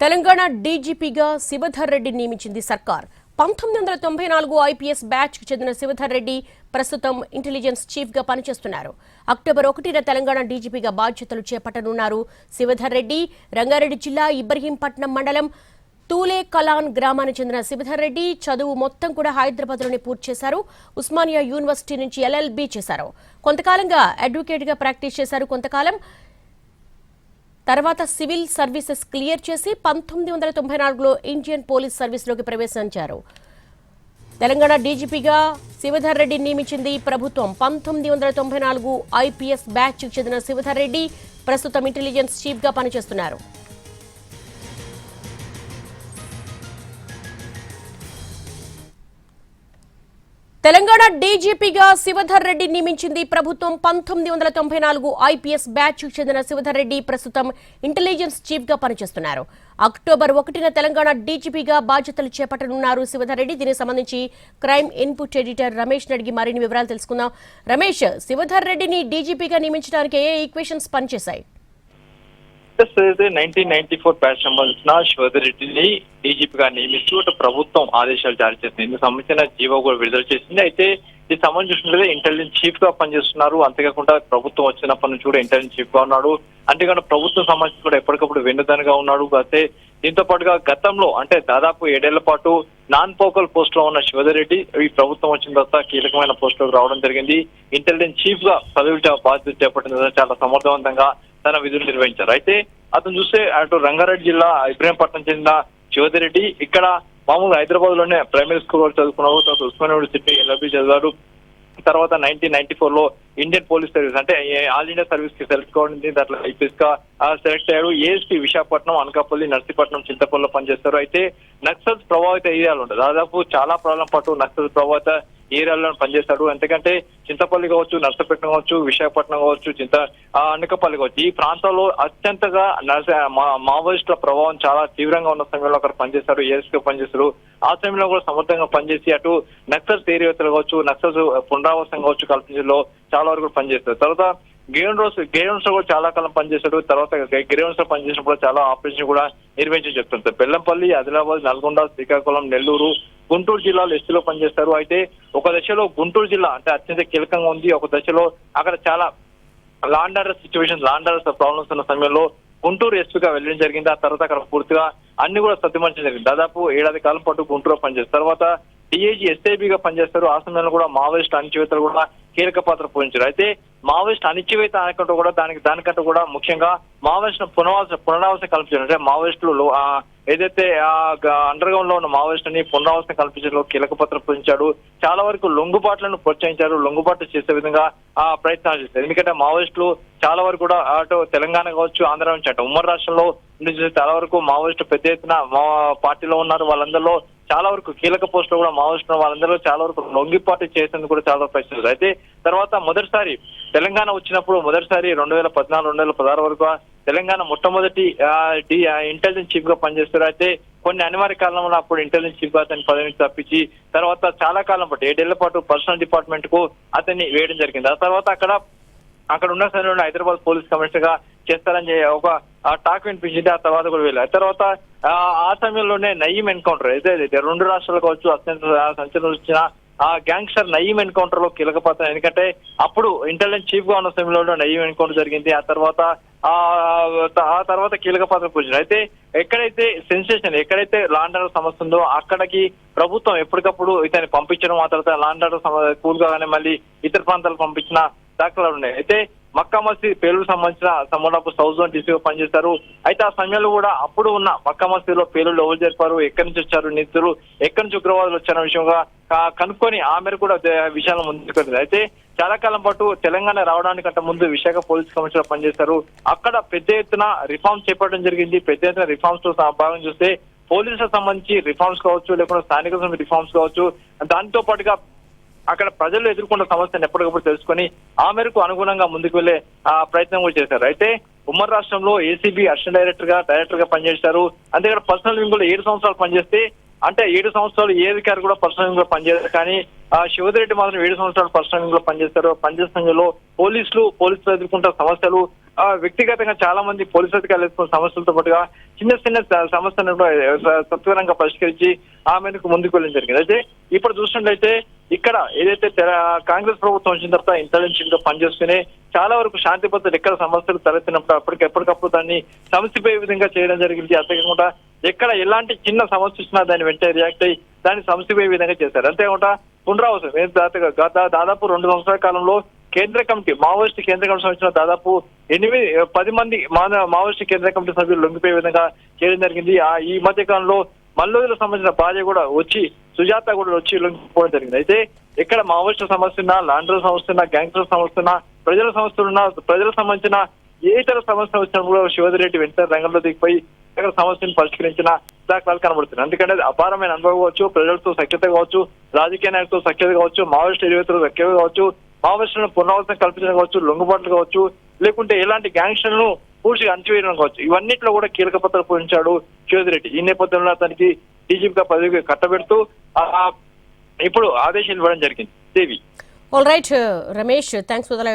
తెలంగాణ డీజీపీగా శివధర్ రెడ్డి నియమించింది సర్కార్. 1994 IPS batch కు చెందిన శివధర్ రెడ్డి ప్రస్తుతం ఇంటెలిజెన్స్ చీఫ్ గా పనిచేస్తున్నారు. అక్టోబర్ 1న తెలంగాణ డీజీపీగా బాధ్యతలు చేపట్టనున్నారు శివధర్ రెడ్డి. రంగారెడ్డి జిల్లా ఇబ్రహీంపట్నం మండలం తూలే కలాన్ గ్రామానికి చెందిన శివధర్ రెడ్డి చదువు మొత్తం కూడా హైదరాబాద్ లోనే పూర్తి చేశారు. ఉస్మానియా యూనివర్సిటీ నుంచి LLB చేశారు. కొంతకాలంగా అడ్వకేట్ గా ప్రాక్టీస్ చేశారు. కొంతకాలం తర్వాత సివిల్ సర్వీసెస్ క్లియర్ చేసి 1994లో ఇండియన్ పోలీస్ సర్వీస్లోకి ప్రవేశించారు. తెలంగాణ డీజీపీగా శివధర్ రెడ్డి నియమించింది ప్రభుత్వం. 1994 ఐపీఎస్ బ్యాచ్ కు చెందిన శివధర్ రెడ్డి ప్రస్తుతం ఇంటెలిజెన్స్ చీఫ్ గా పనిచేస్తున్నారు. తెలంగాణ డీజీపీగా శివధర్ రెడ్డి నియమించింది ప్రభుత్వం. 1994 ఐపీఎస్ బ్యాచ్ కు చెందిన శివధర్ రెడ్డి ప్రస్తుతం ఇంటెలిజెన్స్ చీఫ్ గా పనిచేస్తున్నారు. అక్టోబర్ 1న తెలంగాణ డీజీపీగా బాధ్యతలు చేపట్టనున్నారు శివధర్ రెడ్డి. దీనికి సంబంధించి క్రైమ్ ఇన్పుట్ ఎడిటర్ రమేష్ అడిగి మరిన్ని వివరాలు తెలుసుకుందాం. రమేష్, శివధర్ రెడ్డిని డీజీపీగా నియమించడానికి ఏ ఈక్వేషన్స్ పనిచేశాయి? 1994 బ్యాచ్ సంబంధించిన శివధర్ రెడ్డిని డీజీపీగా నియమిస్తూ ప్రభుత్వం ఆదేశాలు జారీ చేసింది. ఇందుకు సంబంధించిన జీవో కూడా విడుదల చేసింది. అయితే ఈ సంబంధించి చూసినట్లయితే ఇంటెలిజెన్స్ చీఫ్ గా పనిచేస్తున్నారు. అంతేకాకుండా ప్రభుత్వం వచ్చినప్పటి నుంచి కూడా ఇంటెలిజెన్స్ చీఫ్ గా ఉన్నాడు. అంతేకాకుండా ప్రభుత్వం సంబంధించి కూడా ఎప్పటికప్పుడు వెన్నుదన్నుగా ఉన్నాడు. అయితే దీంతో పాటుగా గతంలో అంటే దాదాపు 7 ఏళ్ల పాటు నాన్ పోకల్ పోస్ట్ లో ఉన్న శివధర్ రెడ్డి ఈ ప్రభుత్వం వచ్చిన తర్వాత కీలకమైన పోస్ట్ లోకి రావడం జరిగింది. ఇంటెలిజెన్స్ చీఫ్ గా పదవి బాధ్యత చేపట్టిన తర్వాత చాలా సమర్థవంతంగా తన విధులు నిర్వహించారు. అయితే అతను చూస్తే అటు రంగారెడ్డి జిల్లా ఇబ్రహీంపట్నం చెందిన శివధర్ రెడ్డి ఇక్కడ మామూలుగా హైదరాబాద్ లోనే ప్రైమరీ స్కూల్ వరకు చదువుకున్నారు. తర్వాత ఉస్మానియా యూనివర్సిటీ LLB చదివారు. తర్వాత 1994లో ఇండియన్ పోలీస్ సర్వీస్ అంటే ఆల్ ఇండియా సర్వీస్ కి సెలెక్ట్ కావడం దాంట్లో ఐపీఎస్ గా సెలెక్ట్ అయ్యారు. ఏఎస్పీ విశాఖపట్నం, అనకాపల్లి, నర్సీపట్నం, చింతపల్లిలో పనిచేస్తారు. అయితే నక్సల్స్ ప్రభావిత ఏరియాలు ఉంటాయి. దాదాపు చాలా ప్రాబ్లం పాటు నక్సల్స్ ప్రభావిత ఏరియాలో పనిచేస్తాడు. ఎందుకంటే చింతపల్లి కావచ్చు, నర్సపట్నం కావచ్చు, విశాఖపట్నం కావచ్చు, అనకాపల్లి కావచ్చు, ఈ ప్రాంతాల్లో అత్యంతగా మావోయిస్టుల ప్రభావం చాలా తీవ్రంగా ఉన్న సమయంలో అక్కడ పనిచేస్తారు. ఏఎస్గా పనిచేస్తారు. ఆ సమయంలో కూడా సమర్థంగా పనిచేసి అటు నక్సల్స్ ఏరియాలు కావచ్చు, నక్సల్స్ పునరావాసం కావచ్చు కల్పించడంలో చాలా వరకు పనిచేస్తారు. తర్వాత గేవెన్స్ లో కూడా చాలా కాలం పనిచేశాడు. తర్వాత గేవెన్స్ లో పనిచేసినప్పుడు చాలా ఆపరేషన్ కూడా నిర్వహించి చెప్తుంటారు. బెల్లంపల్లి, ఆదిలాబాద్, నల్గొండ, శ్రీకాకుళం, నెల్లూరు, గుంటూరు జిల్లాలో ఎస్టీలో పనిచేస్తారు. అయితే ఒక దశలో గుంటూరు జిల్లా అంటే అత్యంత కీలకంగా ఉంది. ఒక దశలో అక్కడ చాలా land order situation, land order problems ఉన్న సమయంలో గుంటూరు ఎస్పీగా వెళ్ళడం జరిగింది. ఆ తర్వాత అక్కడ పూర్తిగా అన్ని కూడా సర్దుమర్చడం జరిగింది. దాదాపు 7 ఏళ్ల కాలం పాటు గుంటూరులో పనిచేస్తారు. తర్వాత DIG SIBగా పనిచేస్తారు. ఆ సమయంలో కూడా మావోయిస్ట్ అణచివేతలు కూడా కీలక పాత్ర పోషించారు. అయితే మావోయిస్ట్ అణచివేత అనుకుంటూ కూడా దానికంటూ కూడా ముఖ్యంగా మావోయిస్ట్ పునరావాసం కల్పించారు. అంటే మావోయిస్టులు ఏదైతే అండర్ గ్రౌండ్ లో ఉన్న మావోయిస్ట్ ని పునరావాసం కల్పించడంలో కీలక పాత్ర పోషించాడు. చాలా వరకు లొంగుబాట్లను ప్రోత్సహించారు. లొంగుబాట్లు చేసే విధంగా ప్రయత్నాలు చేశారు. ఎందుకంటే మావోయిస్టులు చాలా వరకు కూడా అటు తెలంగాణ కావచ్చు, ఆంధ్ర నుంచి అటు ఉమ్మడి రాష్ట్రంలో చాలా వరకు మావోయిస్టు పెద్ద ఎత్తున మా పార్టీలో ఉన్నారు. వాళ్ళందరిలో చాలా వరకు కీలక పోస్టులు కూడా మావోయిస్టులు వాళ్ళందరూ చాలా వరకు లొంగిపాటు చేసేందుకు కూడా చాలా ప్రయత్నించారు. అయితే తర్వాత మొదటిసారి తెలంగాణ వచ్చినప్పుడు 2014, 2016 వరకు తెలంగాణ మొట్టమొదటి ఇంటెలిజెన్స్ చీఫ్ గా పనిచేస్తారు. అయితే కొన్ని అనివార్య కారణంలో అప్పుడు ఇంటెలిజెన్స్ చీఫ్ గా అతని పదవిని తప్పించి తర్వాత చాలా కాలం పాటు 7 ఏళ్ల పాటు పర్సనల్ డిపార్ట్మెంట్ కు అతన్ని వేయడం జరిగింది. ఆ తర్వాత అక్కడ ఉన్న సమయంలో హైదరాబాద్ పోలీస్ కమిషనర్ గా చేస్తారని ఒక టాక్ వినిపించింది. ఆ తర్వాత కూడా వెళ్ళారు. తర్వాత ఆ సమయంలోనే నయీం ఎన్కౌంటర్ ఏదైతే 2 రాష్ట్రాలు కావచ్చు అత్యంత సంచలనం వచ్చిన గ్యాంగ్స్టర్ నయీం ఎన్కౌంటర్ లో కీలక పాత్ర. ఎందుకంటే అప్పుడు ఇంటెలిజెన్స్ చీఫ్ గా ఉన్న సమయంలో నయీం ఎన్కౌంటర్ జరిగింది. ఆ తర్వాత కీలక పాత్ర పోషించారు. అయితే ఎక్కడైతే లాండ్ ఆర్డర్ సమస్య ఉందో అక్కడికి ప్రభుత్వం ఎప్పటికప్పుడు ఇతన్ని పంపించడం, ఆ తర్వాత లాండ్ ఆర్డర్ కూల్ గానే మళ్ళీ ఇతర ప్రాంతాలకు పంపించిన దాఖలాలు ఉన్నాయి. అయితే మక్కా మసీద్ పేలుడు సంబంధించిన సంబంధపు సౌత్ జోన్ డీసీగా పనిచేస్తారు. అయితే ఆ సమయంలో కూడా అప్పుడు ఉన్న మక్కా మసీద్ లో పేలుళ్ళు ఎవరు జరిపారు, ఎక్కడి నుంచి వచ్చారు నిందితులు, ఎక్కడి నుంచి ఉగ్రవాదులు వచ్చారన్న విషయంగా కనుక్కొని ఆ మేరకు కూడా విషయాలు ముందుకెళ్తుంది. అయితే చాలా కాలం పాటు తెలంగాణ రావడానికంటే ముందు విశాఖ పోలీస్ కమిషనర్ పనిచేస్తారు. అక్కడ పెద్ద ఎత్తున రిఫార్మ్స్ చేపట్టడం జరిగింది. పెద్ద ఎత్తున రిఫార్మ్స్ తో భాగం చూస్తే పోలీసులకు సంబంధించి రిఫార్మ్స్ కావచ్చు, లేకుంటే స్థానిక రిఫార్మ్స్ కావచ్చు, దాంతో పాటుగా అక్కడ ప్రజలు ఎదుర్కొన్న సమస్యను ఎప్పటికప్పుడు తెలుసుకొని ఆ మేరకు అనుగుణంగా ముందుకు వెళ్లే ప్రయత్నం కూడా చేశారు. అయితే ఉమ్మడి రాష్ట్రంలో ACB అసిస్టెంట్ డైరెక్టర్ గా పనిచేశారు. అంతేకాదు పర్సనల్ వింగ్ లో 7 సంవత్సరాలు పనిచేస్తే అంటే 7 సంవత్సరాలు ఏ అధికారి కూడా పర్సనల్ వింగ్ లో పనిచేస్తారు. కానీ శివధర్ రెడ్డి మాత్రం 7 సంవత్సరాలు పర్సనల్ వింగ్ లో పనిచేస్తారు. పనిచేసే సమయంలో పోలీసులు ఎదుర్కొంటున్న సమస్యలు, వ్యక్తిగతంగా చాలా మంది పోలీసు అధికారులు ఎదుర్కొన్న సమస్యలతో పాటుగా చిన్న చిన్న సమస్యలను సత్వరంగా పరిష్కరించి ఆమెకు ముందుకు వెళ్ళడం జరిగింది. అయితే ఇప్పుడు చూసినట్లయితే ఇక్కడ ఏదైతే కాంగ్రెస్ ప్రభుత్వం వచ్చిన తర్వాత ఇంటెలిజెన్స్ గా పనిచేస్తూనే చాలా వరకు శాంతి భద్రతలు ఎక్కడ సమస్యలు తలెత్తినప్పుడు ఎప్పటికప్పుడు దాన్ని సమస్యపోయే విధంగా చేయడం జరిగింది. అంతేకాకుండా ఎక్కడ ఎలాంటి చిన్న సమస్య వచ్చినా దాన్ని వెంటనే రియాక్ట్ అయ్యి దాన్ని సమస్యపోయే విధంగా చేశారు. అంతేకాకుండా పునరావసరం దాదాపు 2 సంవత్సరాల కాలంలో కేంద్ర కమిటీ మావోయిస్ట్ కేంద్ర కమిటీ సంబంధించిన దాదాపు 10 మంది మావోయిస్ట్ కేంద్ర కమిటీ సభ్యులు లొంగిపోయే విధంగా చేయడం జరిగింది. ఈ మధ్య కాలంలో మల్లోదులకు సంబంధించిన భార్య కూడా వచ్చి సుజాత కూడా వచ్చి లొంగిపోవడం జరిగింది. అయితే ఎక్కడ మావోయిస్ట్ సమస్య ఉన్నా, లాండ్రల్ సమస్య ఉన్నా, గ్యాంగ్స్టర్ సమస్య ఉన్నా, ప్రజల సమస్యలు ఉన్నా, ప్రజలకు సంబంధించిన ఏ ఇతర సమస్య వచ్చినా కూడా శివధర్ రెడ్డి వెంటనే రంగంలో దిగిపోయి అక్కడ సమస్యను పరిష్కరించిన దాఖలాలు కనబడుతుంది. అందుకంటే అపారమైన అనుభవం కావచ్చు, ప్రజలతో సఖ్యత కావచ్చు, రాజకీయ నాయకులతో సఖ్యత కావచ్చు, మావోయిస్ట్ ఎరివేతలతో సఖ్యత కావచ్చు, మావోయిస్టులను పునరావృతం కల్పించడం కావచ్చు, లొంగుబాట్లు కావచ్చు, లేకుంటే ఎలాంటి గ్యాంగ్స్టర్లను పూర్తిగా అణచివేయడం కావచ్చు, ఇవన్నిట్లో కూడా కీలక పాత్ర పోషించాడు శివధర్ రెడ్డి. ఈ నేపథ్యంలో అతనికి డీజీపీగా పదవికి కట్టబెడుతూ ఇప్పుడు ఆదేశాలు ఇవ్వడం జరిగింది. Devi. All right Ramesh, thanks for the